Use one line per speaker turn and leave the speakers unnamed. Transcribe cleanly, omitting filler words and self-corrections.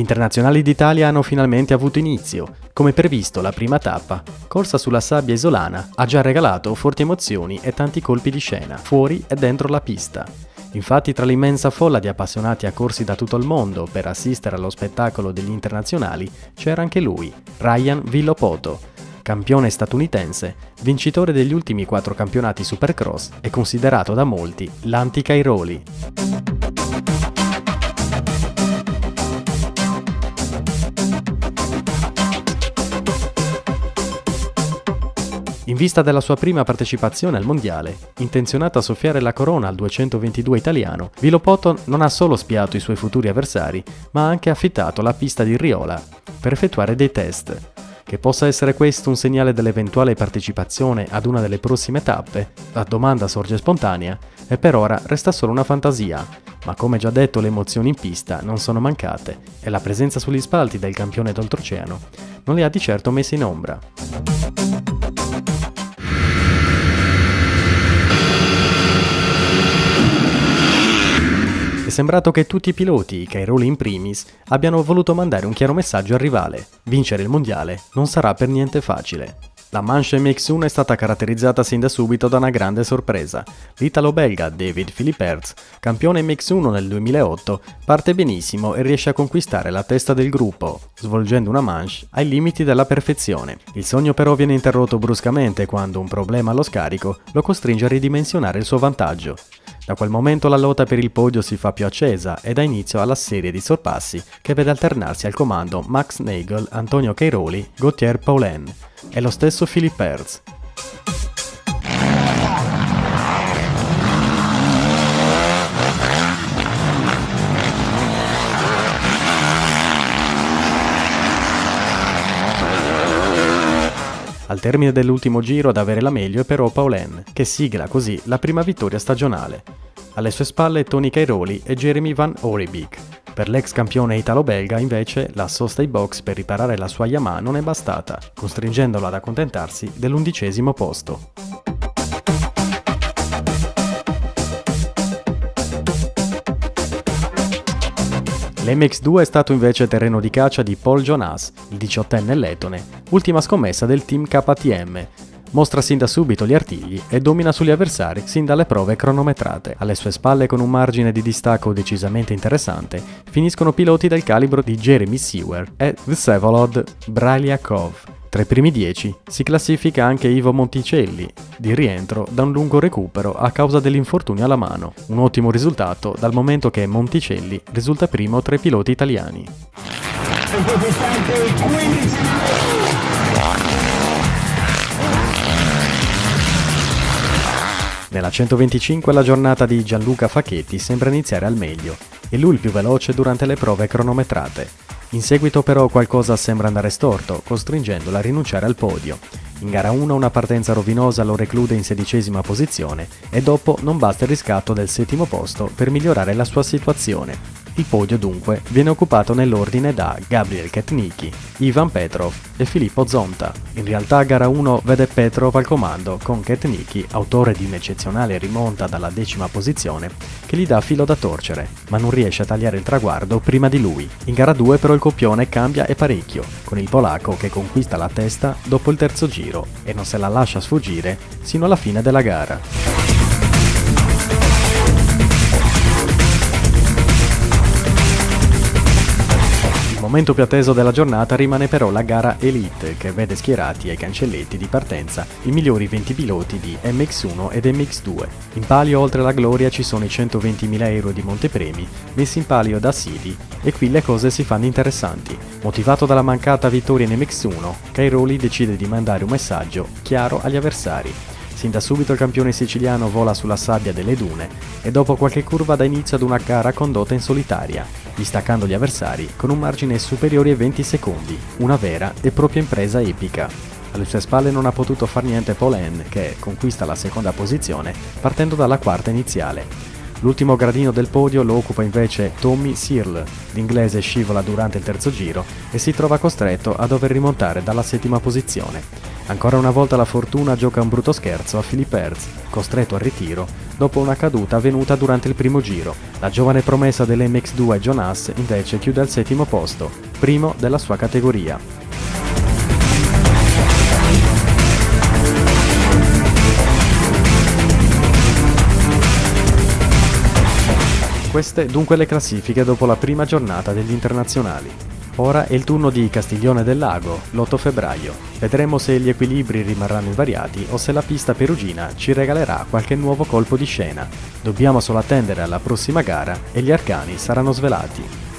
internazionali d'Italia hanno finalmente avuto inizio. Come previsto, la prima tappa, corsa sulla sabbia isolana, ha già regalato forti emozioni e tanti colpi di scena, fuori e dentro la pista. Infatti, tra l'immensa folla di appassionati accorsi da tutto il mondo per assistere allo spettacolo degli internazionali, c'era anche lui, Ryan Villopoto, campione statunitense, vincitore degli ultimi 4 campionati Supercross e considerato da molti l'anti-Cairoli. In vista della sua prima partecipazione al mondiale, intenzionato a soffiare la corona al 222 italiano, Villopoto non ha solo spiato i suoi futuri avversari, ma ha anche affittato la pista di Riola per effettuare dei test. Che possa essere questo un segnale dell'eventuale partecipazione ad una delle prossime tappe? La domanda sorge spontanea e per ora resta solo una fantasia, ma come già detto le emozioni in pista non sono mancate e la presenza sugli spalti del campione d'oltreoceano non li ha di certo messi in ombra. È sembrato che tutti i piloti, Cairoli in primis, abbiano voluto mandare un chiaro messaggio al rivale: vincere il mondiale non sarà per niente facile. La Manche MX1 è stata caratterizzata sin da subito da una grande sorpresa. L'italo-belga David Philippertz, campione MX1 nel 2008, parte benissimo e riesce a conquistare la testa del gruppo, svolgendo una manche ai limiti della perfezione. Il sogno però viene interrotto bruscamente quando un problema allo scarico lo costringe a ridimensionare il suo vantaggio. Da quel momento la lotta per il podio si fa più accesa e dà inizio alla serie di sorpassi che vede alternarsi al comando Max Nagel, Antonio Cairoli, Gauthier Paulin e lo stesso Philippertz. Al termine dell'ultimo giro ad avere la meglio è però Paulin, che sigla così la prima vittoria stagionale. Alle sue spalle Tony Cairoli e Jeremy Van Orebeek. Per l'ex campione italo-belga invece la sosta ai box per riparare la sua Yamaha non è bastata, costringendolo ad accontentarsi dell'11° posto. L'MX2 è stato invece terreno di caccia di Paul Jonas, il 18enne letone, ultima scommessa del team KTM. Mostra sin da subito gli artigli e domina sugli avversari sin dalle prove cronometrate. Alle sue spalle, con un margine di distacco decisamente interessante, finiscono piloti del calibro di Jeremy Seewer e Vsevolod Braliakov. Tra i primi 10 si classifica anche Ivo Monticelli, di rientro da un lungo recupero a causa dell'infortunio alla mano. Un ottimo risultato dal momento che Monticelli risulta primo tra i piloti italiani. Nella 125 la giornata di Gianluca Facchetti sembra iniziare al meglio, e lui il più veloce durante le prove cronometrate. In seguito però qualcosa sembra andare storto, costringendolo a rinunciare al podio. In gara 1 una partenza rovinosa lo reclude in 16ª posizione e dopo non basta il riscatto del 7° posto per migliorare la sua situazione. Il podio dunque viene occupato nell'ordine da Gabriel Ketnicki, Ivan Petrov e Filippo Zonta. In realtà gara 1 vede Petrov al comando con Ketnicki, autore di un'eccezionale rimonta dalla 10ª posizione, che gli dà filo da torcere, ma non riesce a tagliare il traguardo prima di lui. In gara 2 però il copione cambia e parecchio, con il polacco che conquista la testa dopo il terzo giro e non se la lascia sfuggire sino alla fine della gara. Il momento più atteso della giornata rimane però la gara Elite, che vede schierati ai cancelletti di partenza i migliori 20 piloti di MX1 ed MX2. In palio, oltre alla gloria, ci sono i 120.000 euro di montepremi messi in palio da Sidi, e qui le cose si fanno interessanti. Motivato dalla mancata vittoria in MX1, Cairoli decide di mandare un messaggio chiaro agli avversari. Sin da subito il campione siciliano vola sulla sabbia delle dune e dopo qualche curva dà inizio ad una gara condotta in solitaria, distaccando gli avversari con un margine superiore ai 20 secondi, una vera e propria impresa epica. Alle sue spalle non ha potuto far niente Paulin, che conquista la 2ª posizione partendo dalla 4ª iniziale. L'ultimo gradino del podio lo occupa invece Tommy Searle. L'inglese scivola durante il terzo giro e si trova costretto a dover rimontare dalla settima posizione. Ancora una volta la fortuna gioca un brutto scherzo a Philippe Hertz, costretto al ritiro dopo una caduta avvenuta durante il primo giro. La giovane promessa dell'MX2 Jonas invece chiude al settimo posto, primo della sua categoria. Queste dunque le classifiche dopo la prima giornata degli internazionali. Ora è il turno di Castiglione del Lago, l'8 febbraio. Vedremo se gli equilibri rimarranno invariati o se la pista perugina ci regalerà qualche nuovo colpo di scena. Dobbiamo solo attendere alla prossima gara e gli arcani saranno svelati.